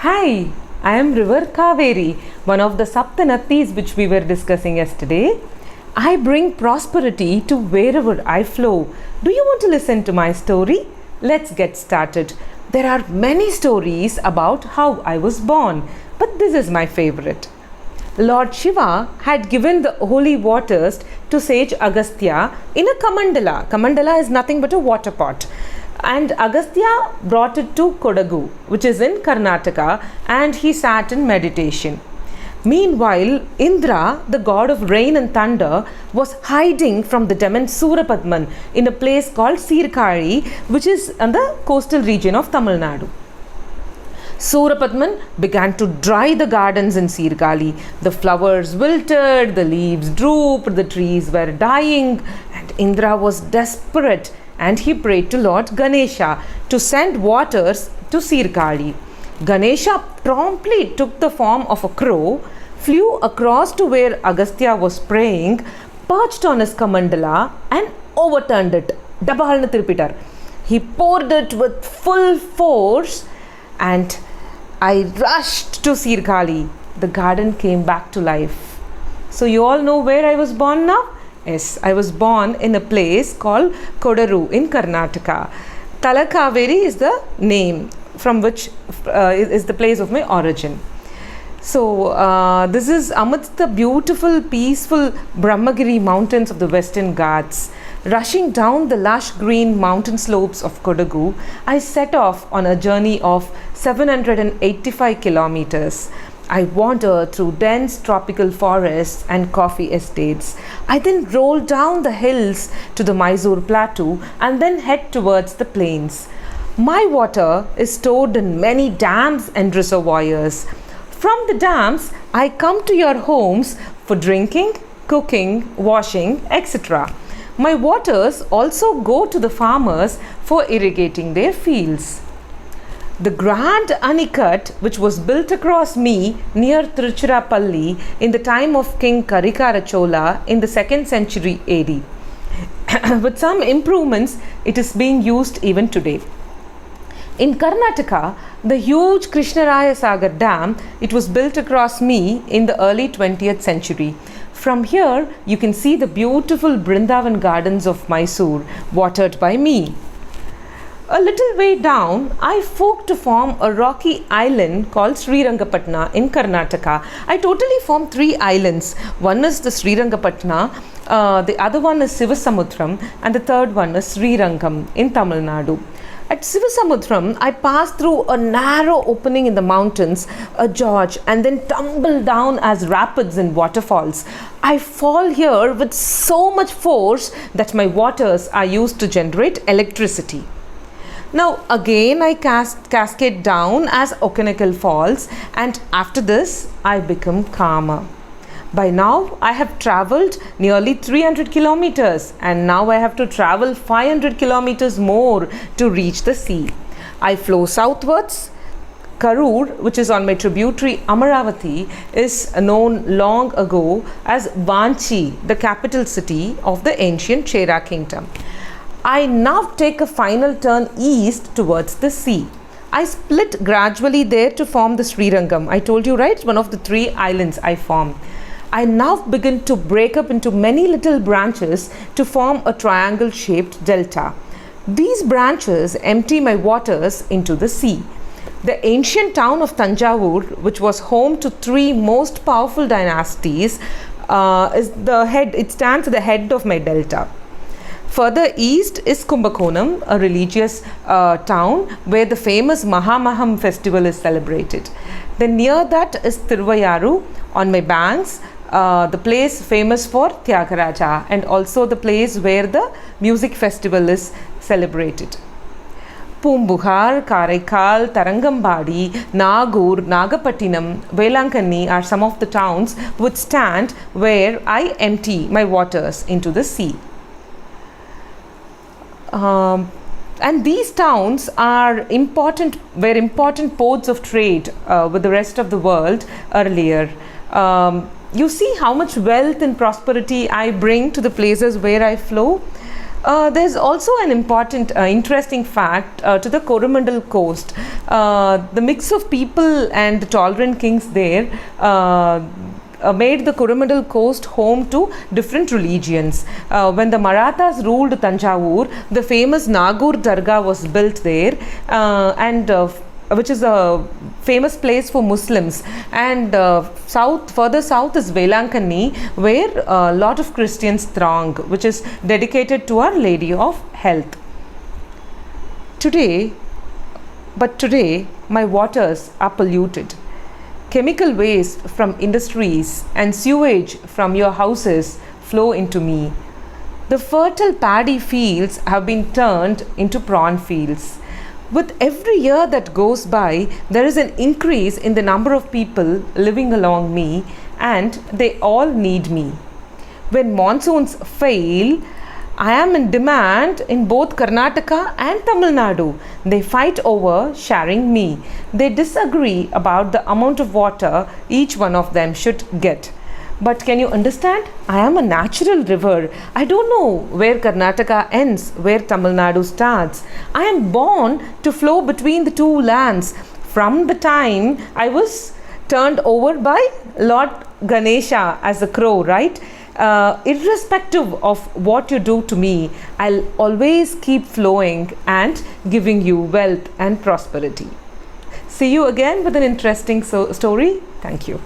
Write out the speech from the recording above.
Hi, I am River Kaveri, one of the Saptanathis which we were discussing yesterday. I bring prosperity to wherever I flow. Do you want to listen to my story? Let's get started. There are many stories about how I was born, but this is my favorite. Lord Shiva had given the holy waters to sage Agastya in a kamandala. Kamandala is nothing but a water pot. And Agastya brought it to Kodagu, which is in Karnataka, and he sat in meditation. Meanwhile, Indra, the god of rain and thunder, was hiding from the demon Surapadman in a place called Sirkari, which is in the coastal region of Tamil Nadu. Surapadman began to dry the gardens in Sirkali. The flowers wilted, the leaves drooped, the trees were dying, and Indra was desperate, and he prayed to Lord Ganesha to send waters to Sirkali. Ganesha promptly took the form of a crow, flew across to where Agastya was praying, perched on his kamandala and overturned it. Dabalna Tirpitar. He poured it with full force, and I rushed to Sirkali. The garden came back to life. So you all know where I was born now? Yes, I was born in a place called Kodaru in Karnataka. Talakaveri is the name from which is the place of my origin. So this is amidst the beautiful, peaceful Brahmagiri mountains of the Western Ghats. Rushing down the lush green mountain slopes of Kodagu, I set off on a journey of 785 kilometers. I wandered through dense tropical forests and coffee estates. I then rolled down the hills to the Mysore plateau and then head towards the plains. My water is stored in many dams and reservoirs. From the dams, I come to your homes for drinking, cooking, washing, etc. My waters also go to the farmers for irrigating their fields. The grand Anicut, which was built across me near Tiruchirappalli in the time of King Karikara Chola in the 2nd century AD. With some improvements, it is being used even today. In Karnataka, the huge Krishnaraya Sagar Dam, it was built across me in the early 20th century. From here, you can see the beautiful Brindavan gardens of Mysore, watered by me. A little way down, I forked to form a rocky island called Srirangapatna in Karnataka. I totally formed 3 islands. One is the Srirangapatna, the other one is Sivasamudram, and the third one is Srirangam in Tamil Nadu. At Sivasamudram, I passed through a narrow opening in the mountains, a gorge, and then tumble down as rapids and waterfalls. I fall here with so much force that my waters are used to generate electricity. Now again I cascade down as Okanakkal Falls, and after this I become calmer. By now I have travelled nearly 300 kilometers, and now I have to travel 500 kilometers more to reach the sea. I flow southwards. Karur, which is on my tributary Amaravati, is known long ago as Vanchi, the capital city of the ancient Chera kingdom. I now take a final turn east towards the sea. I split gradually there to form the Srirangam. I told you, right? One of the 3 islands I form. I now begin to break up into many little branches to form a triangle shaped delta. These branches empty my waters into the sea. The ancient town of Tanjavur, which was home to 3 most powerful dynasties, it stands at the head of my delta. Further east is Kumbakonam, a religious town where the famous Mahamaham festival is celebrated. Then near that is Thiruvayaru on my banks, the place famous for Tyagaraja, and also the place where the music festival is celebrated. Pumbuhar, Karaikal, Tarangambadi, Nagur, Nagapattinam, Velankanni are some of the towns which stand where I empty my waters into the sea. And these towns were important ports of trade with the rest of the world earlier. You see how much wealth and prosperity I bring to the places where I flow. There's also an important, interesting fact to the Coromandel coast. The mix of people and the tolerant kings there made the Coromandel coast home to different religions. When the Marathas ruled Tanjavur, the famous Nagur Dargah was built there, and which is a famous place for Muslims, and further south is Velankani, where a lot of Christians throng, which is dedicated to Our Lady of Health. Today, my waters are polluted. Chemical waste from industries and sewage from your houses flow into me. The fertile paddy fields have been turned into prawn fields. With every year that goes by, there is an increase in the number of people living along me, and they all need me. When monsoons fail, I am in demand in both Karnataka and Tamil Nadu. They fight over sharing me. They disagree about the amount of water each one of them should get. But can you understand? I am a natural river. I don't know where Karnataka ends, where Tamil Nadu starts. I am born to flow between the two lands. From the time I was turned over by Lord Ganesha as a crow, right? Irrespective of what you do to me, I'll always keep flowing and giving you wealth and prosperity. See you again with an interesting story. Thank you.